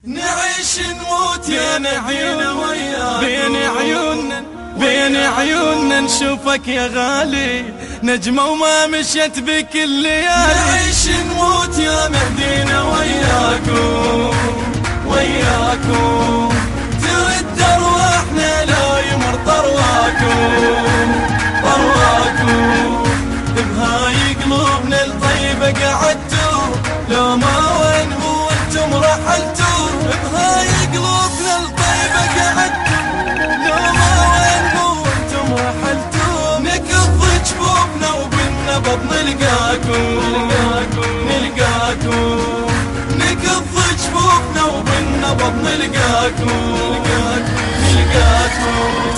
نعيش نموت يا نبينا وياك بين عيوننا نشوفك يا غالي، نجمة وما مشت بك الليالي. نعيش نموت يا مهدينا وياكم ترد ارواحنا لا يمر طرواكم بهاي قلوبنا الطيبة قعدتوا، لو ما وين هو انتم رحلتوا. بهاي قلوبنا الطيبة قعدتوا، لو ما وين هو انتم رحلتوا. نكض جفوفنا وبالنبض نلقاكم نكض جفوفنا وبالنبض نلقاكم.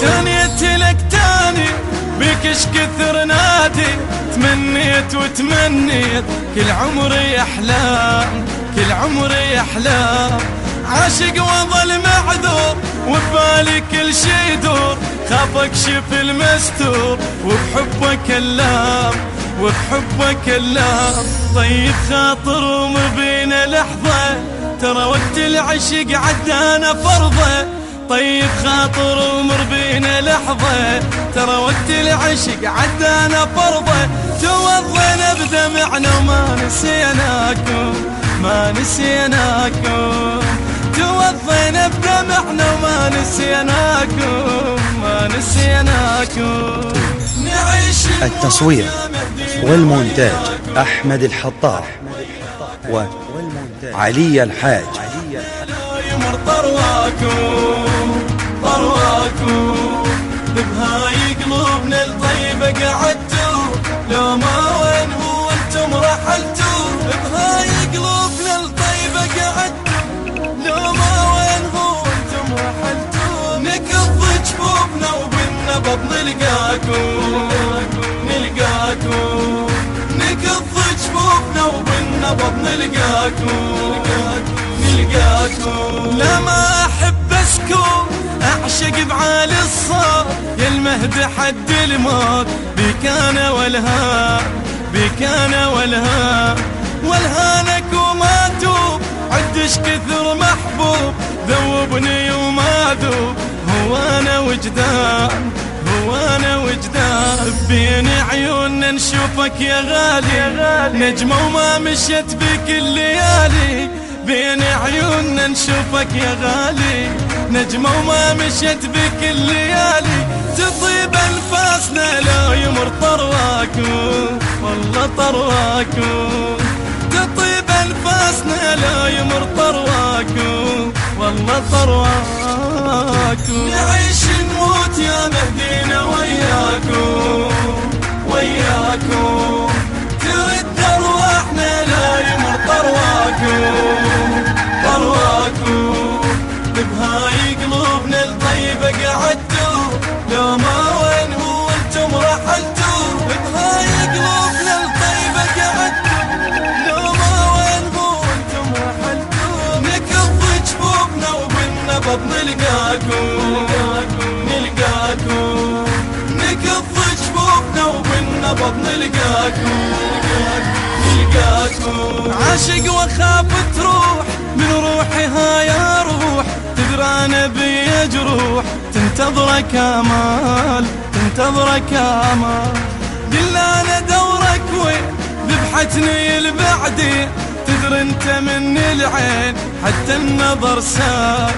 تانيت لك تاني بك اش كثر نادي، تمنيت وتمنيت كل عمري احلام، كل عمري احلام. عاشق وظل معذور وبالي كل شي يدور، خاف اكشف المستور وبحبك اللام، وبحبك اللام. طيب خاطر ومبينا لحظة، ترى وقت العشق عدانا فرضه. طيب خاطر ومر بينا لحظة، ترى وقت العشق عدانا فرضه. توضينا بدمعنا وما نسيناكم، ما نسيناكم. توضينا بدمعنا وما نسيناكم، ما نسيناكم. نعيش التصوير والمونتاج أحمد الحطار، وعلي الحاج. يمر طرواكم بهاي قلوبنا الطيبة قعدتوا، لو ما وين هو انتم رحلتوا. بهاي قلوبنا الطيبة قعدتوا، لو ما وين هو انتم رحلتوا. نكض جفوفنا وبالنبض نلقاكم نكض جفوفنا وبالنبض نلقاكم. لا ما احب اسكت اعشق بعالي الصوت، يا المهد حد الموت. بك انا والهام، بك انا والهام. والهانك وما توب عدش كثر محبوب، ذوبني وما ذوب. هو انا وجدان، هو انا وجدان. بين عيوننا نشوفك يا غالي، نجمة وما مشت بك الليالي. بين عيوننا نشوفك يا غالي، نجمة وما مشت بك الليالي. تطيب انفاسنا لا يمر طرواكم، والله طرواكم. تطيب انفاسنا لا يمر طرواكم، والله طرواكم. نعيش نموت يا مهدينا وياكم ترد ارواحنا لا يمر طرواكم بهاي قلوبنا الطيبة قعدتوا، لو ما وين هو انتم رحلتوا. بهاي قلوبنا الطيبة قعدتوا، لو ما وين هو انتم رحلتوا. نكض جفوفنا وبالنبض نلقاكم نكض جفوفنا وبالنبض نلقاكم. عاشق وخاف تروح من روحي ها يا روح، تدرى انا بي جروح. تنتظرك امال، تنتظرك امال. قلنا انا دورك وين ذبحتني البعدين. تدري انت من العين حتى النظر ساك،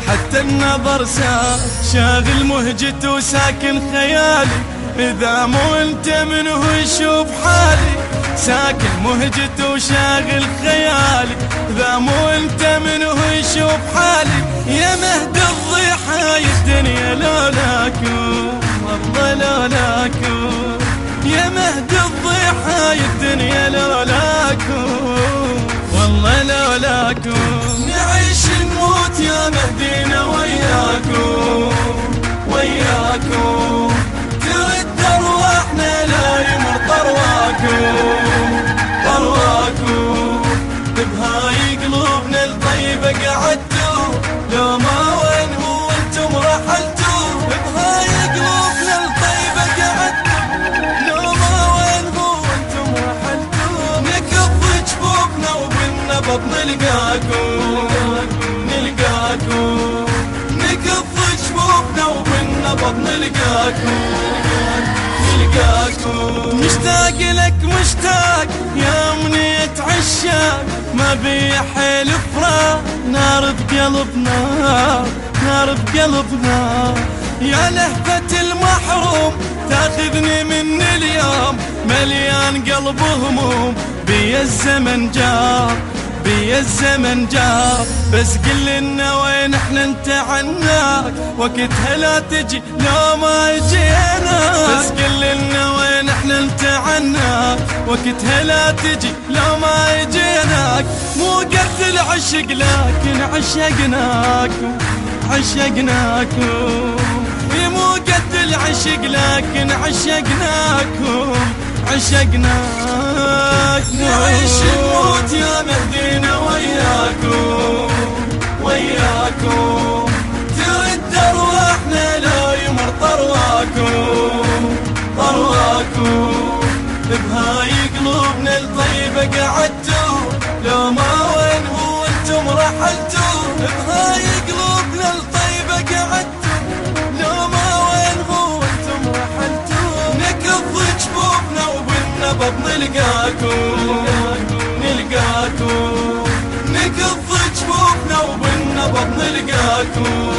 حتى النظر ساك. شاغل مهجتي وساكن خيالي، اذا مو انت منه يشوف حالي. ساكن مهجتي وشاغل خيالي، اذا مو انت منه يشوف حالي. يا مهد الضيحة يا الدنيا لولاكم، والله لولاكم. يا مهد الضيحة يا الدنيا لولاكم، والله لولاكم. نعيش نموت يا مهدينا وياكم ترد ارواحنا لا يمر طرواكم بهاي قلوبنا الطيبة قعدتوا، لو ما وين هو انتم رحلتوا. بهاي قلوبنا الطيبة قعدتوا، لو ما وين هو انتم رحلتوا. نكض جفوفنا وبالنبض نلقاكم بالنبض نلقاكم مشتاق لك مشتاق يا منية عشاق، ما بي حيل فراق، نار بقلبنا نار بقلبنا. يا لهفة المحروم تاخذني من اليوم، مليان قلب هموم بي الزمن جار بي الزمن جار. بس قل لنا وين احنا انت عناك، وقتها لا تجي لو ما جينا. بس قل لنا وين احنا انت عناك، وقتها لا تجي لو ما جيناك. مو قد العشق لكن عشقناكم عشقناكم، مو قد العشق لكن عشقناكم عشقناكم. نعيش نموت يا مهدينا وياكم ترد ارواحنا لا يمر طرواكم. بهاي قلوبنا الطيبة قعدتوا، لو ما وين هو انتم رحلتوا. بهاي قلوبنا الطيبة قعدتوا، لو ما وين هو انتم رحلتوا. نكض جفوفنا وبالنبض نلقاكم نكض جفوفنا وبالنبض نلقاكم.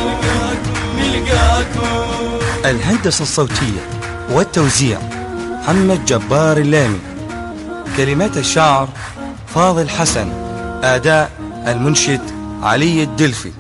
الهندسة الصوتية والتوزيع محمد جبار اللامي. كلمات الشاعر فاضل حسن. أداء المنشد علي الدلفي.